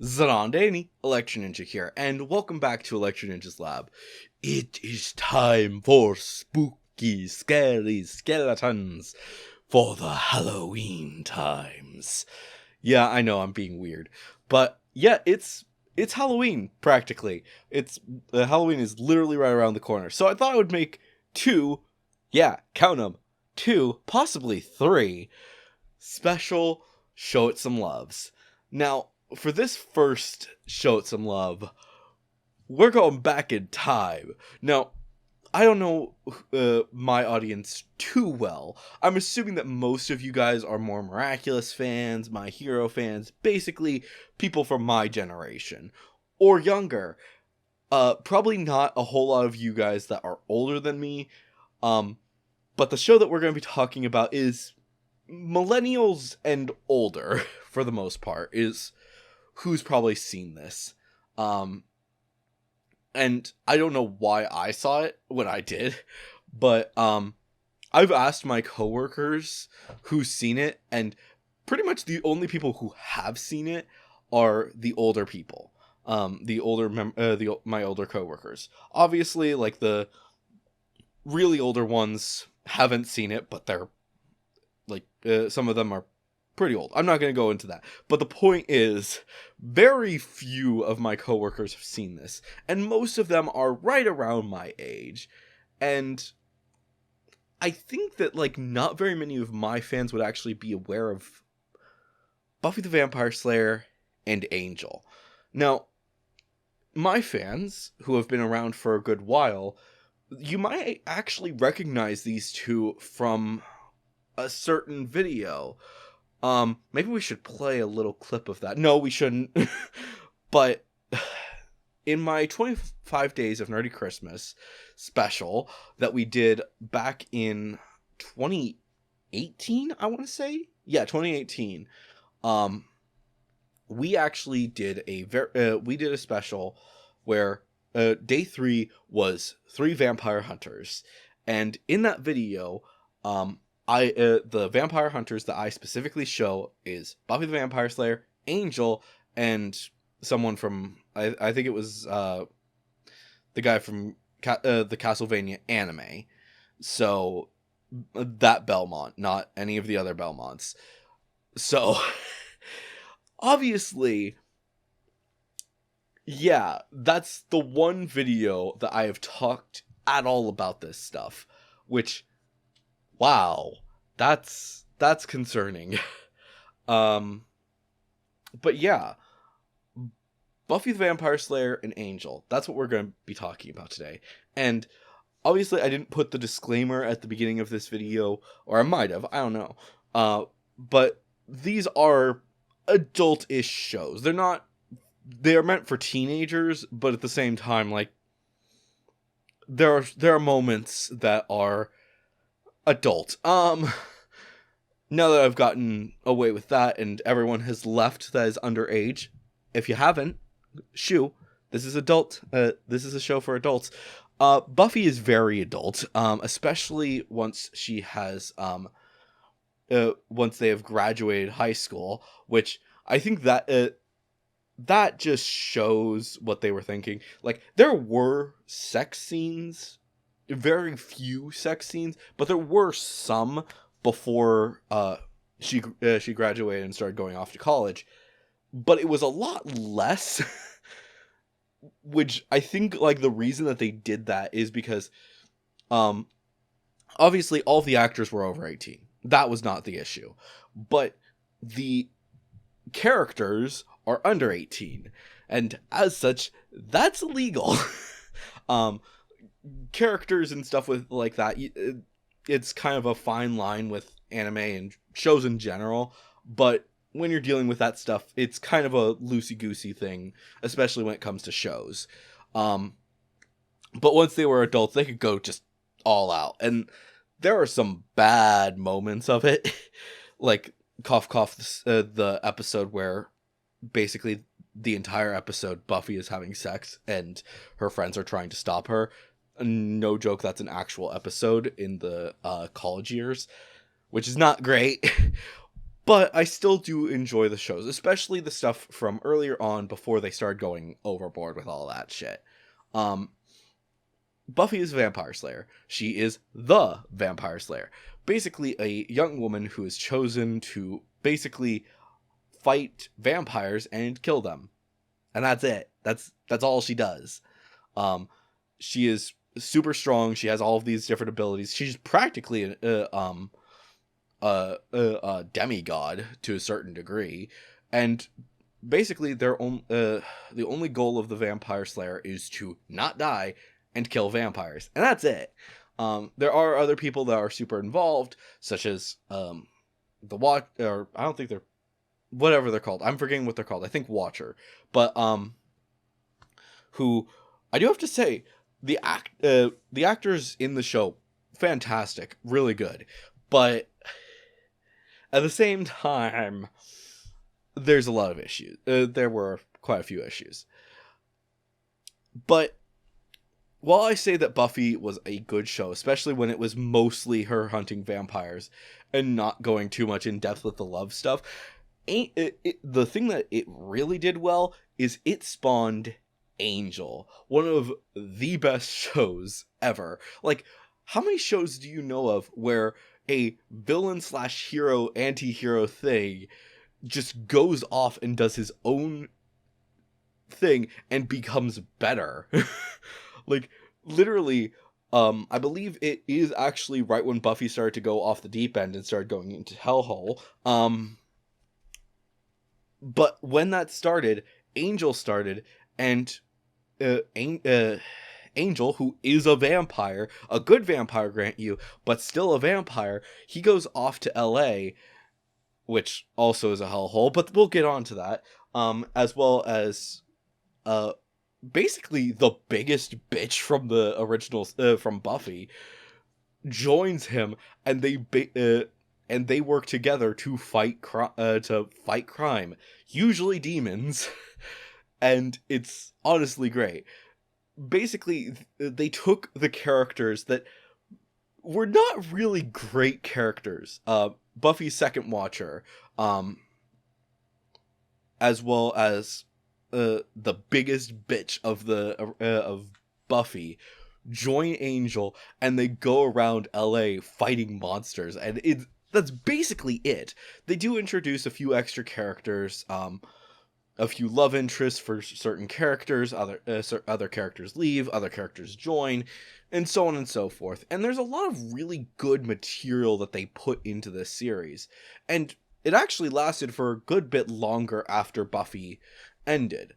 Zanandani, Electro Ninja here, and welcome back to Electro Ninja's Lab. It is time for spooky, scary skeletons for the Halloween times. Yeah, I know I'm being weird, but yeah, it's Halloween practically. It's Halloween is literally right around the corner, so I thought I would make two, yeah, count them, two, possibly three special Show It Some Loves. Now, for this first Show It Some Love, we're going back in time. Now, I don't know my audience too well. I'm assuming that most of you guys are more Miraculous fans, My Hero fans, basically people from my generation or younger. Probably not a whole lot of you guys that are older than me. But the show that we're going to be talking about is millennials and older, for the most part, is who's probably seen this. And I don't know why I saw it when I did, but I've asked my coworkers who's seen it, and pretty much the only people who have seen it are the older people. My older coworkers. Obviously, like the really older ones haven't seen it, but they're like some of them are pretty old. I'm not going to go into that. But the point is, very few of my coworkers have seen this, and most of them are right around my age. And I think that like not very many of my fans would actually be aware of Buffy the Vampire Slayer and Angel. Now, my fans who have been around for a good while, you might actually recognize these two from a certain video. Maybe we should play a little clip of that. No, we shouldn't. But in my 25 Days of Nerdy Christmas special that we did back in 2018, I want to say? Yeah, 2018. We actually did a special where day 3 was 3 vampire hunters. And in that video, the vampire hunters that I specifically show is Buffy the Vampire Slayer, Angel, and someone from I think it was the guy from the Castlevania anime. So that Belmont, not any of the other Belmonts. So obviously, yeah, that's the one video that I have talked at all about this stuff, which, wow, that's concerning. But yeah, Buffy the Vampire Slayer and Angel, that's what we're going to be talking about today. And obviously I didn't put the disclaimer at the beginning of this video, or I might have, I don't know. But these are adult-ish shows. They're meant for teenagers, but at the same time, like, there are moments that are adult. Now that I've gotten away with that and everyone has left that is underage, if you haven't, this is adult. This is a show for adults. Buffy is very adult, especially once she has, once they have graduated high school, which I think that, that just shows what they were thinking. Like, there were sex scenes, very few sex scenes, but there were some before she graduated and started going off to college. But it was a lot less, which I think like the reason that they did that is because obviously all of the actors were over 18. That was not the issue. But the characters are under 18, and as such, that's illegal. Characters and stuff with like that, it's kind of a fine line with anime and shows in general, but when you're dealing with that stuff, it's kind of a loosey-goosey thing, especially when it comes to shows. But once they were adults, they could go just all out, and there are some bad moments of it. Like, cough cough, the episode where basically the entire episode Buffy is having sex and her friends are trying to stop her. No joke, that's an actual episode in the college years, which is not great. but I still do enjoy the shows, especially the stuff from earlier on before they started going overboard with all that shit. Buffy is a vampire slayer. She is the vampire slayer. Basically, a young woman who is chosen to basically fight vampires and kill them. And that's it. That's all she does. She is super strong. She has all of these different abilities. She's practically a demigod to a certain degree, and basically the only goal of the vampire slayer is to not die and kill vampires, and that's it. There are other people that are super involved, such as the watch, or I don't think they're whatever they're called. I'm forgetting what they're called. I think Watcher, but who I do have to say the actors in the show fantastic, really good, but at the same time, there's a lot of issues. There were quite a few issues. But while I say that Buffy was a good show, especially when it was mostly her hunting vampires and not going too much in depth with the love stuff, the thing that it really did well is it spawned Angel, one of the best shows ever. Like, how many shows do you know of where a villain / hero anti-hero thing just goes off and does his own thing and becomes better? Like, literally, I believe it is actually right when Buffy started to go off the deep end and started going into hellhole. But when that started, Angel started, and Angel, who is a vampire, a good vampire, grant you, but still a vampire, he goes off to LA, which also is a hellhole, but we'll get on to that, as well as, basically the biggest bitch from the original, from Buffy, joins him, and they work together to fight crime, usually demons, and it's honestly great. Basically, they took the characters that were not really great characters, Buffy's second watcher, as well as the biggest bitch of Buffy, join Angel, and they go around LA fighting monsters, and that's basically it. They do introduce a few extra characters, a few love interests for certain characters, other characters leave, other characters join, and so on and so forth. And there's a lot of really good material that they put into this series. And it actually lasted for a good bit longer after Buffy ended.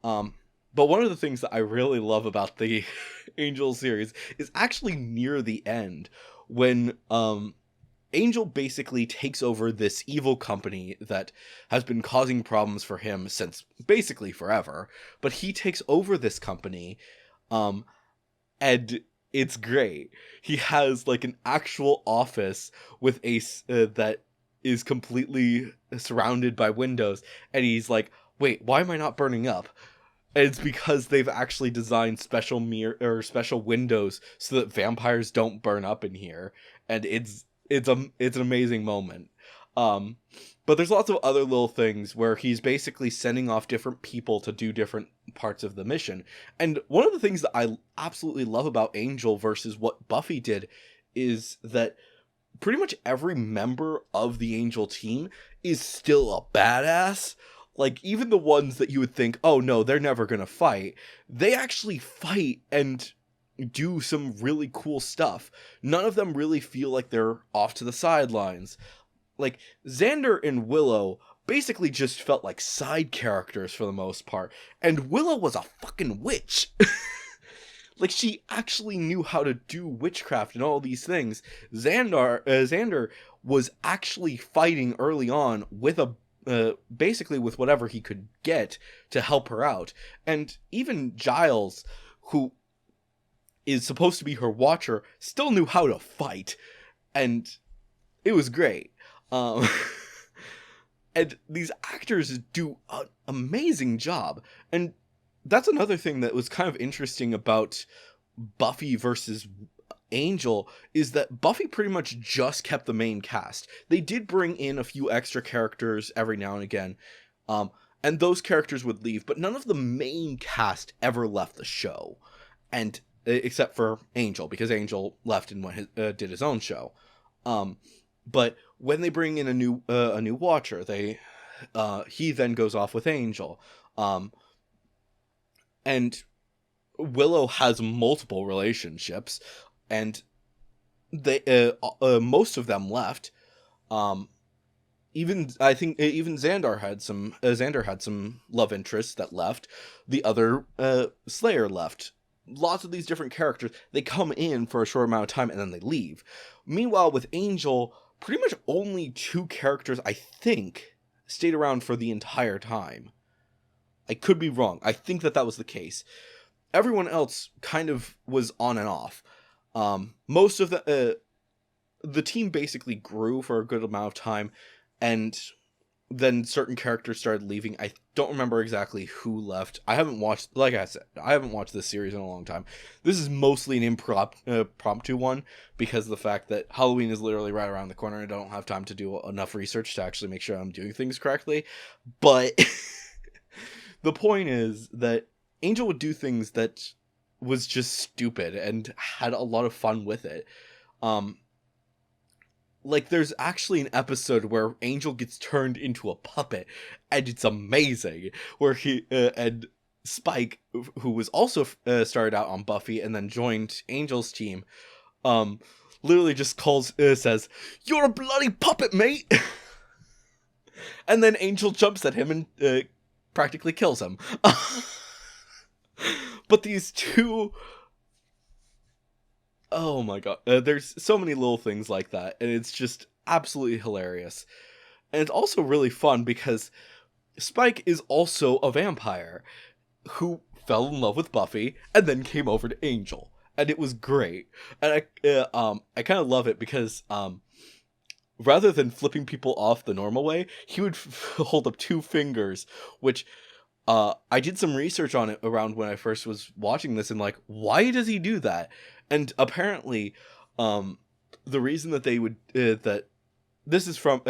But one of the things that I really love about the Angel series is actually near the end, when Angel basically takes over this evil company that has been causing problems for him since basically forever, but he takes over this company, and it's great. He has like an actual office with that is completely surrounded by windows, and he's like, wait, why am I not burning up? And it's because they've actually designed special special windows so that vampires don't burn up in here, and it's an amazing moment. But there's lots of other little things where he's basically sending off different people to do different parts of the mission. And one of the things that I absolutely love about Angel versus what Buffy did is that pretty much every member of the Angel team is still a badass. Like, even the ones that you would think, oh no, they're never gonna fight, they actually fight and do some really cool stuff. None of them really feel like they're off to the sidelines. Like, Xander and Willow basically just felt like side characters for the most part, and Willow was a fucking witch. Like, she actually knew how to do witchcraft and all these things. Xander was actually fighting early on with basically with whatever he could get to help her out. And even Giles, who is supposed to be her watcher, still knew how to fight, and it was great. And these actors do an amazing job, and that's another thing that was kind of interesting about Buffy versus Angel is that Buffy pretty much just kept the main cast. They did bring in a few extra characters every now and again, and those characters would leave, but none of the main cast ever left the show, and except for Angel, because Angel left and did his own show. But when they bring in a new Watcher, he then goes off with Angel, and Willow has multiple relationships, and they most of them left. I think even Xandar had some love interests that left. The other Slayer left. Lots of these different characters, they come in for a short amount of time and then they leave. Meanwhile, with Angel, pretty much only 2 characters, I think, stayed around for the entire time. I could be wrong. I think that was the case. Everyone else kind of was on and off. Most of the team basically grew for a good amount of time, and then certain characters started leaving. I don't remember exactly who left. Like I said, I haven't watched this series in a long time. This is mostly an impromptu one, because of the fact that Halloween is literally right around the corner and I don't have time to do enough research to actually make sure I'm doing things correctly. But the point is that Angel would do things that was just stupid and had a lot of fun with it. Like, there's actually an episode where Angel gets turned into a puppet, and it's amazing. Where and Spike, who was also started out on Buffy and then joined Angel's team, literally just says, "You're a bloody puppet, mate!" And then Angel jumps at him and practically kills him. But these two... Oh my god, there's so many little things like that, and it's just absolutely hilarious. And it's also really fun because Spike is also a vampire who fell in love with Buffy and then came over to Angel, and it was great. And I kind of love it because rather than flipping people off the normal way, he would hold up 2 fingers, which I did some research on it around when I first was watching this, and like, why does he do that? And apparently, the reason that they would that this is from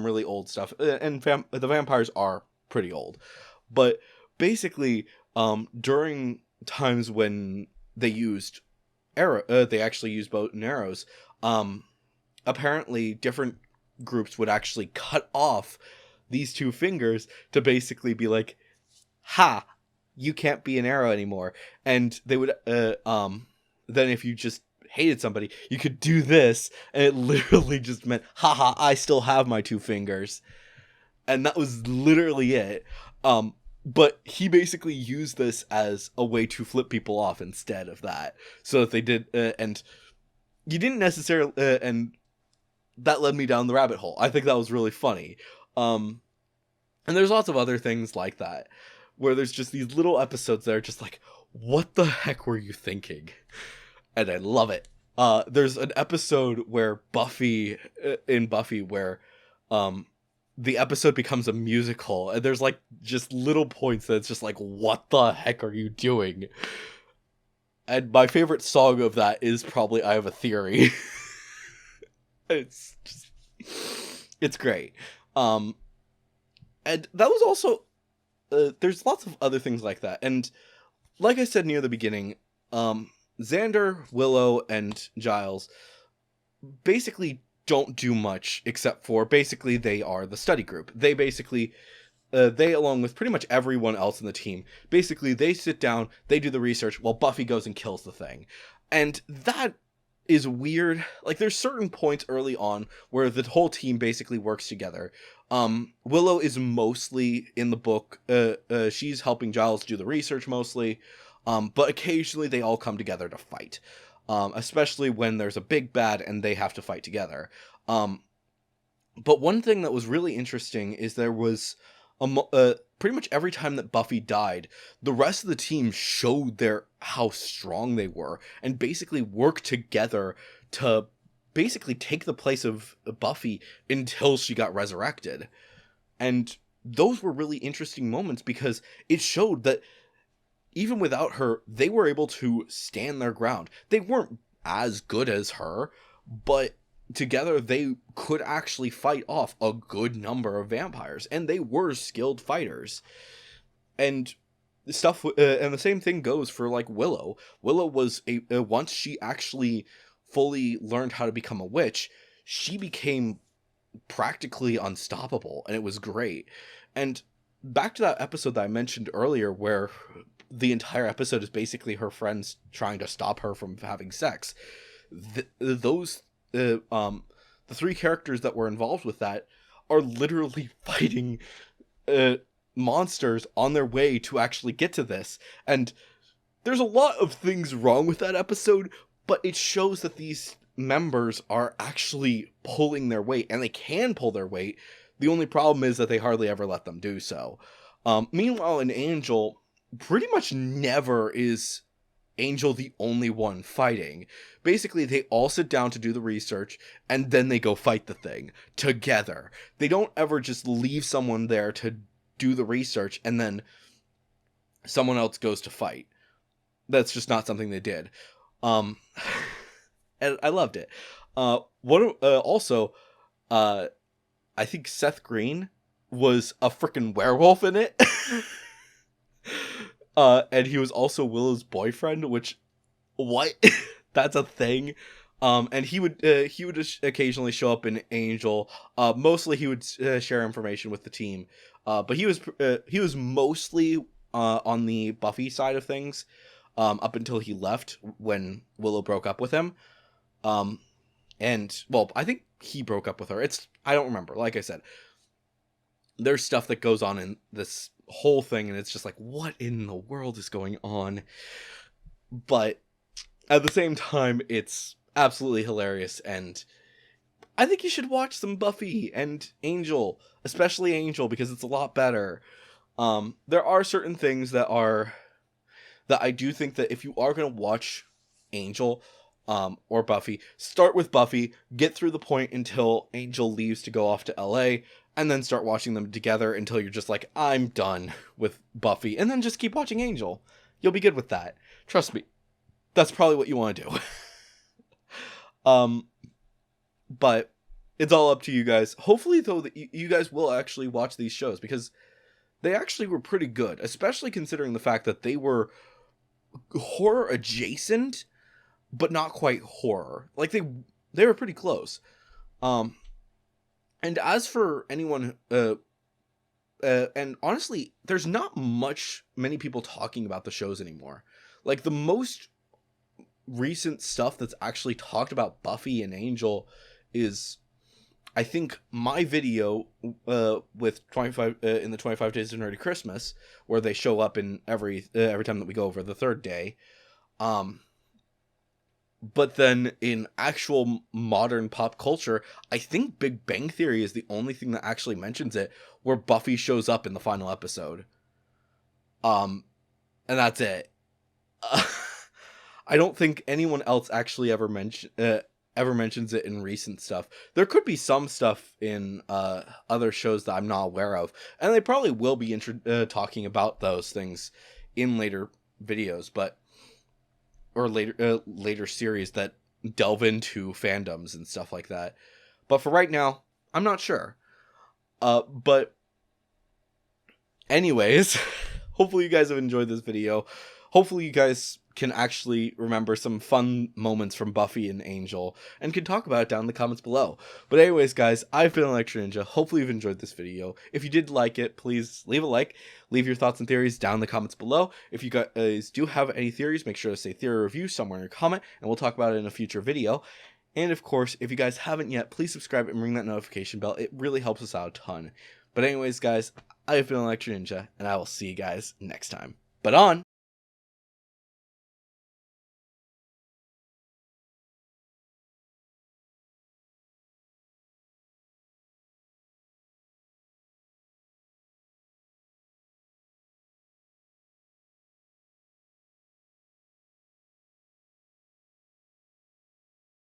really old stuff, and the vampires are pretty old, but basically, during times when they used they actually used bow and arrows. Apparently, different groups would actually cut off these 2 fingers to basically be like, "Ha, you can't be an arrow anymore," and they would then if you just hated somebody, you could do this, and it literally just meant, haha, I still have my 2 fingers. And that was literally it. But he basically used this as a way to flip people off instead of that. So that they did, and you didn't necessarily, and that led me down the rabbit hole. I think that was really funny. And there's lots of other things like that, where there's just these little episodes that are just like, what the heck were you thinking? And I love it. There's an episode where in Buffy, where the episode becomes a musical, and there's like just little points that's just like, what the heck are you doing? And my favorite song of that is probably I Have a Theory. It's great. And that was also, there's lots of other things like that. And like I said near the beginning, Xander, Willow, and Giles basically don't do much, except for basically they are the study group. They basically, they along with pretty much everyone else in the team, basically they sit down, they do the research while Buffy goes and kills the thing. And that is weird. Like, there's certain points early on where the whole team basically works together. Willow is mostly in the book. She's helping Giles do the research mostly. But occasionally they all come together to fight. Especially when there's a big bad and they have to fight together. But one thing that was really interesting is there was pretty much every time that Buffy died, the rest of the team showed how strong they were and basically worked together to basically take the place of Buffy until she got resurrected. And those were really interesting moments because it showed that even without her, they were able to stand their ground. They weren't as good as her, but together they could actually fight off a good number of vampires, and they were skilled fighters. And and the same thing goes for like Willow. Willow was once she actually fully learned how to become a witch, she became practically unstoppable, and it was great. And back to that episode that I mentioned earlier, where the entire episode is basically her friends trying to stop her from having sex. The three characters that were involved with that are literally fighting monsters on their way to actually get to this. And there's a lot of things wrong with that episode, but it shows that these members are actually pulling their weight, and they can pull their weight. The only problem is that they hardly ever let them do so. Meanwhile, in Angel, pretty much never is Angel the only one fighting. Basically, they all sit down to do the research, and then they go fight the thing together. They don't ever just leave someone there to do the research, and then someone else goes to fight. That's just not something they did. And I loved it. I think Seth Green was a freaking werewolf in it. And he was also Willow's boyfriend, which, what? That's a thing. And he would occasionally show up in Angel. Mostly he would share information with the team. But he was mostly on the Buffy side of things, up until he left when Willow broke up with him. And well, I think he broke up with her. I don't remember. Like I said, there's stuff that goes on in this whole thing, and it's just like, what in the world is going on? But at the same time, it's absolutely hilarious, and I think you should watch some Buffy and Angel, especially Angel, because it's a lot better. There are certain things that I do think that if you are going to watch Angel, or Buffy, start with Buffy, get through the point until Angel leaves to go off to LA, and then start watching them together until you're just like, I'm done with Buffy, and then just keep watching Angel. You'll be good with that. Trust me. That's probably what you want to do. But it's all up to you guys. Hopefully, though, that you guys will actually watch these shows, because they actually were pretty good, especially considering the fact that they were horror adjacent, but not quite horror. Like, they were pretty close. And as for anyone, and honestly, there's not many people talking about the shows anymore. Like, the most recent stuff that's actually talked about Buffy and Angel is, I think, my video with 25 in the 25 Days of Nerdy Christmas, where they show up in every time that we go over the third day. But then in actual modern pop culture, I think Big Bang Theory is the only thing that actually mentions it, where Buffy shows up in the final episode. And that's it. I don't think anyone else actually ever mentions it in recent stuff. There could be some stuff in other shows that I'm not aware of, and they probably will be talking about those things in later videos, or later series that delve into fandoms and stuff like that. But for right now, I'm not sure. But anyways, hopefully you guys have enjoyed this video. Hopefully you guys can actually remember some fun moments from Buffy and Angel, and can talk about it down in the comments below. But anyways, guys, I've been Electro Ninja. Hopefully you've enjoyed this video. If you did like it, please leave a like. Leave your thoughts and theories down in the comments below. If you guys do have any theories, make sure to say theory review somewhere in your comment, and we'll talk about it in a future video. And of course, if you guys haven't yet, please subscribe and ring that notification bell. It really helps us out a ton. But anyways, guys, I've been Electro Ninja, and I will see you guys next time. But on!